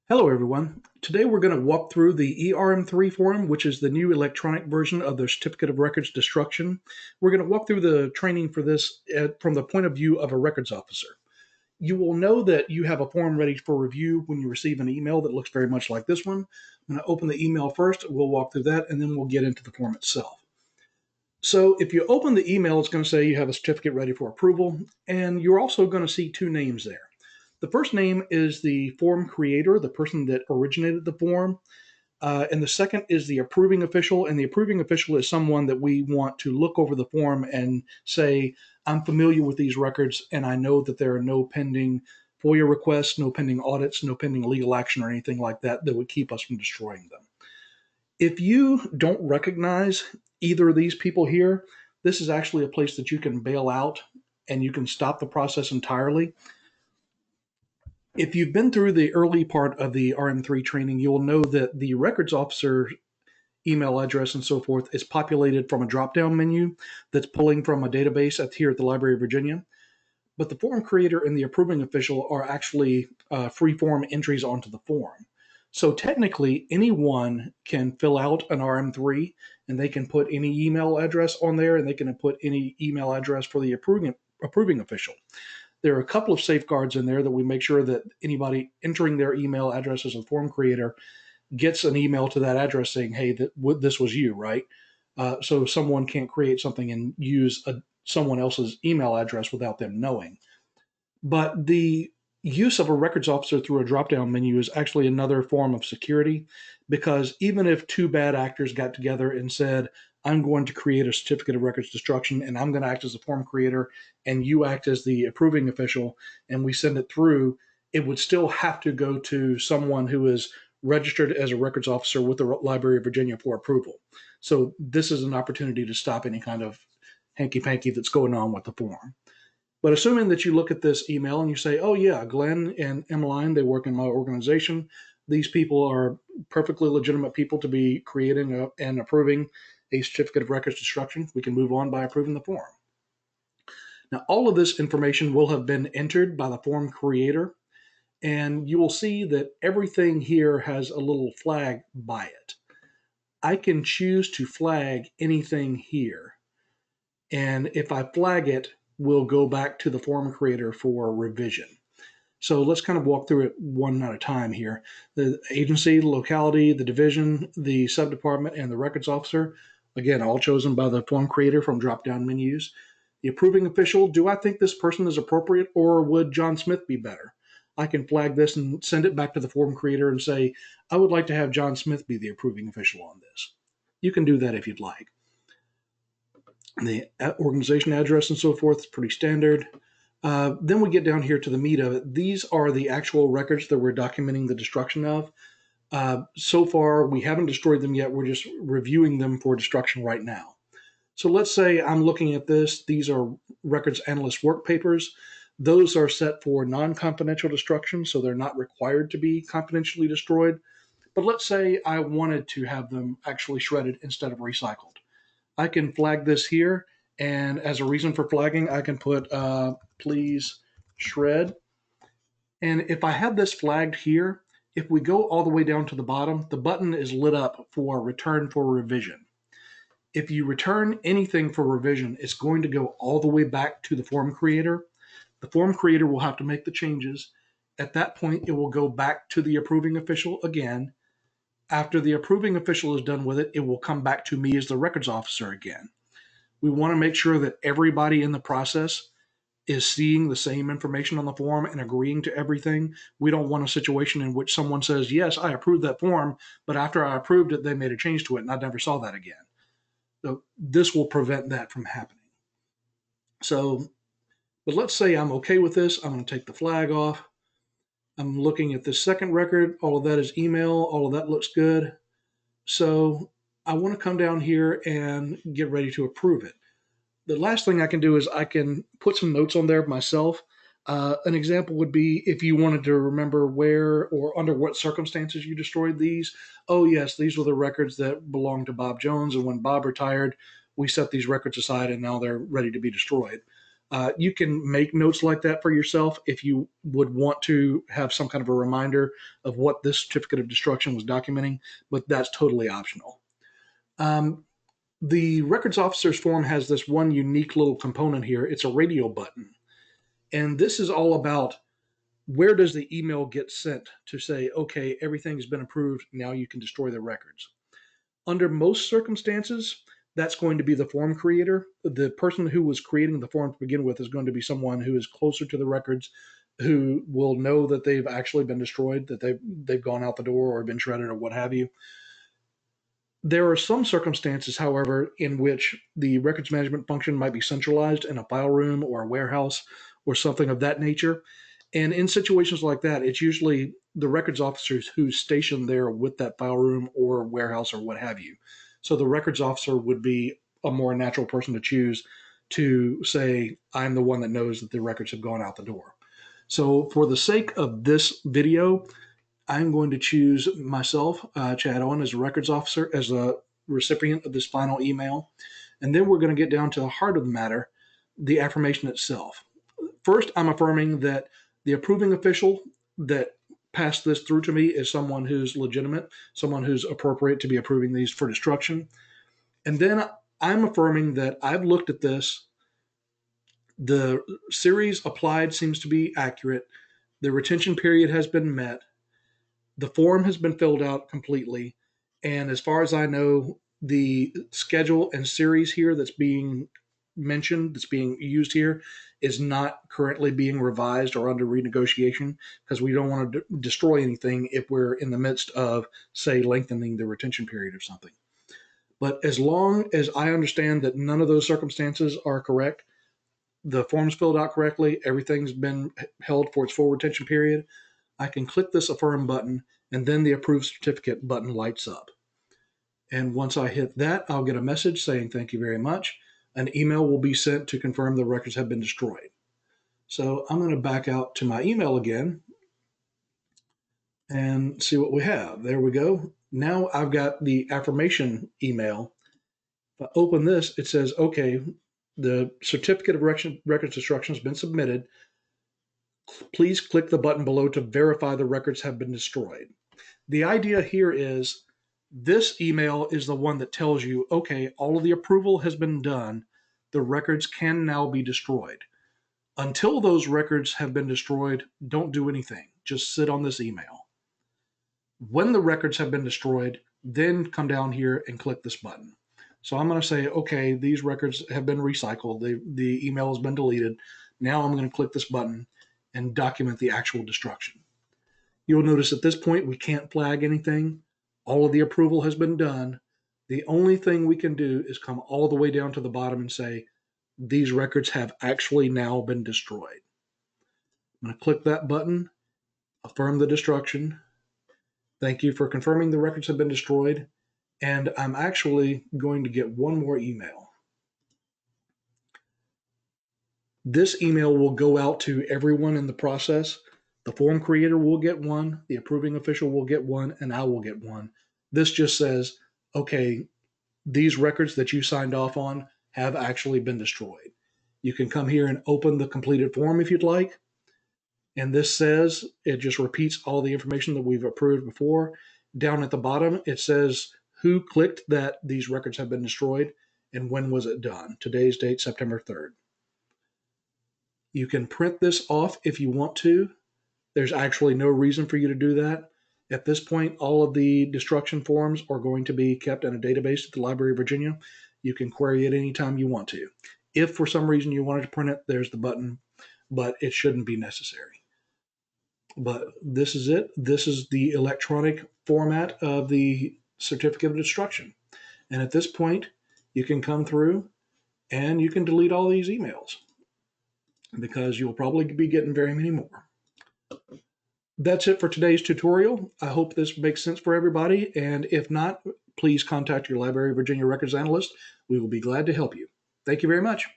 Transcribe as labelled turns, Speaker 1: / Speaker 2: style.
Speaker 1: Hello, everyone. Today we're going to walk through the RM-3 form, which is the new electronic version of the Certificate of Records Destruction. We're going to walk through the training for this from the point of view of a records officer. You will know that you have a form ready for review when you receive an email that looks very much like this one. I'm going to open the email first. We'll walk through that, and then we'll get into the form itself. So if you open the email, it's going to say you have a certificate ready for approval, and you're also going to see two names there. The first name is the form creator, the person that originated the form. And the second is the approving official. And the approving official is someone that we want to look over the form and say, I'm familiar with these records, and I know that there are no pending FOIA requests, no pending audits, no pending legal action or anything like that that would keep us from destroying them. If you don't recognize either of these people here, this is actually a place that you can bail out and you can stop the process entirely. If you've been through the early part of the RM3 training, you'll know that the records officer email address and so forth is populated from a drop-down menu that's pulling from a database here at the Library of Virginia. But the form creator and the approving official are actually free-form entries onto the form. So technically, anyone can fill out an RM3, and they can put any email address on there, and they can put any email address for the approving official. There are a couple of safeguards in there that we make sure that anybody entering their email address as a form creator gets an email to that address saying, hey, this was you, right? So someone can't create something and use someone else's email address without them knowing. But the use of a records officer through a drop-down menu is actually another form of security, because even if two bad actors got together and said, I'm going to create a certificate of records destruction, and I'm going to act as a form creator, and you act as the approving official, and we send it through, it would still have to go to someone who is registered as a records officer with the Library of Virginia for approval. So this is an opportunity to stop any kind of hanky-panky that's going on with the form. But assuming that you look at this email and you say, oh yeah, Glenn and Emmeline, they work in my organization. These people are perfectly legitimate people to be creating and approving a certificate of records destruction, we can move on by approving the form. Now, all of this information will have been entered by the form creator, and you will see that everything here has a little flag by it. I can choose to flag anything here, and if I flag it, we'll go back to the form creator for revision. So let's kind of walk through it one at a time here. The agency, the locality, the division, the subdepartment, and the records officer, again, all chosen by the form creator from drop-down menus. The approving official, do I think this person is appropriate, or would John Smith be better? I can flag this and send it back to the form creator and say, I would like to have John Smith be the approving official on this. You can do that if you'd like. The organization address and so forth is pretty standard. Then we get down here to the meat of it. These are the actual records that we're documenting the destruction of. So far, we haven't destroyed them yet. We're just reviewing them for destruction right now. So let's say I'm looking at this. These are records analyst work papers. Those are set for non-confidential destruction, so they're not required to be confidentially destroyed. But let's say I wanted to have them actually shredded instead of recycled. I can flag this here, and as a reason for flagging, I can put please shred. And if I have this flagged here, if we go all the way down to the bottom, the button is lit up for return for revision. If you return anything for revision, it's going to go all the way back to the form creator. The form creator will have to make the changes. At that point, it will go back to the approving official again. After the approving official is done with it, it will come back to me as the records officer again. We want to make sure that everybody in the process is seeing the same information on the form and agreeing to everything. We don't want a situation in which someone says, yes, I approved that form, but after I approved it, they made a change to it and I never saw that again. So this will prevent that from happening. So, but let's say I'm okay with this. I'm going to take the flag off. I'm looking at this second record. All of that is email. All of that looks good. So I want to come down here and get ready to approve it. The last thing I can do is I can put some notes on there myself. An example would be if you wanted to remember where or under what circumstances you destroyed these. Oh, yes, these were the records that belonged to Bob Jones, and when Bob retired, we set these records aside and now they're ready to be destroyed. You can make notes like that for yourself if you would want to have some kind of a reminder of what this certificate of destruction was documenting, but that's totally optional. The records officer's form has this one unique little component here. It's a radio button. And this is all about where does the email get sent to say, okay, everything's been approved, now you can destroy the records. Under most circumstances, that's going to be the form creator. The person who was creating the form to begin with is going to be someone who is closer to the records, who will know that they've actually been destroyed, that they've gone out the door or been shredded or what have you. There are some circumstances, however, in which the records management function might be centralized in a file room or a warehouse or something of that nature. And in situations like that, it's usually the records officers who's stationed there with that file room or warehouse or what have you. So the records officer would be a more natural person to choose to say, I'm the one that knows that the records have gone out the door. So for the sake of this video, I'm going to choose myself, Chad Owen, as a records officer, as a recipient of this final email. And then we're going to get down to the heart of the matter, the affirmation itself. First, I'm affirming that the approving official that passed this through to me is someone who's legitimate, someone who's appropriate to be approving these for destruction. And then I'm affirming that I've looked at this. The series applied seems to be accurate. The retention period has been met. The form has been filled out completely. And as far as I know, the schedule and series here that's being mentioned, that's being used here, is not currently being revised or under renegotiation, because we don't want to destroy anything if we're in the midst of, say, lengthening the retention period or something. But as long as I understand that none of those circumstances are correct, the form's filled out correctly, everything's been held for its full retention period, I can click this affirm button, and then the approved certificate button lights up. And once I hit that, I'll get a message saying thank you very much. An email will be sent to confirm the records have been destroyed. So I'm going to back out to my email again and see what we have. There we go. Now I've got the affirmation email. If I open this, it says, okay, the certificate of records destruction has been submitted. Please click the button below to verify the records have been destroyed. The idea here is this email is the one that tells you, okay, all of the approval has been done. The records can now be destroyed. Until those records have been destroyed, don't do anything. Just sit on this email. When the records have been destroyed, then come down here and click this button. So I'm going to say, okay, these records have been recycled. The email has been deleted. Now I'm going to click this button and document the actual destruction. You'll notice at this point we can't flag anything. All of the approval has been done. The only thing we can do is come all the way down to the bottom and say, these records have actually now been destroyed. I'm going to click that button, affirm the destruction. Thank you for confirming the records have been destroyed. And I'm actually going to get one more email. This email will go out to everyone in the process. The form creator will get one, the approving official will get one, and I will get one. This just says, okay, these records that you signed off on have actually been destroyed. You can come here and open the completed form if you'd like. And this says, it just repeats all the information that we've approved before. Down at the bottom, it says who clicked that these records have been destroyed and when was it done. Today's date, September 3rd. You can print this off if you want to. There's actually no reason for you to do that. At this point, all of the destruction forms are going to be kept in a database at the Library of Virginia. You can query it anytime you want to. If for some reason you wanted to print it, there's the button, but it shouldn't be necessary. But this is it. This is the electronic format of the certificate of destruction. And at this point, you can come through and you can delete all these emails because you'll probably be getting very many more. That's it for today's tutorial. I hope this makes sense for everybody. And if not, please contact your Library of Virginia Records Analyst. We will be glad to help you. Thank you very much.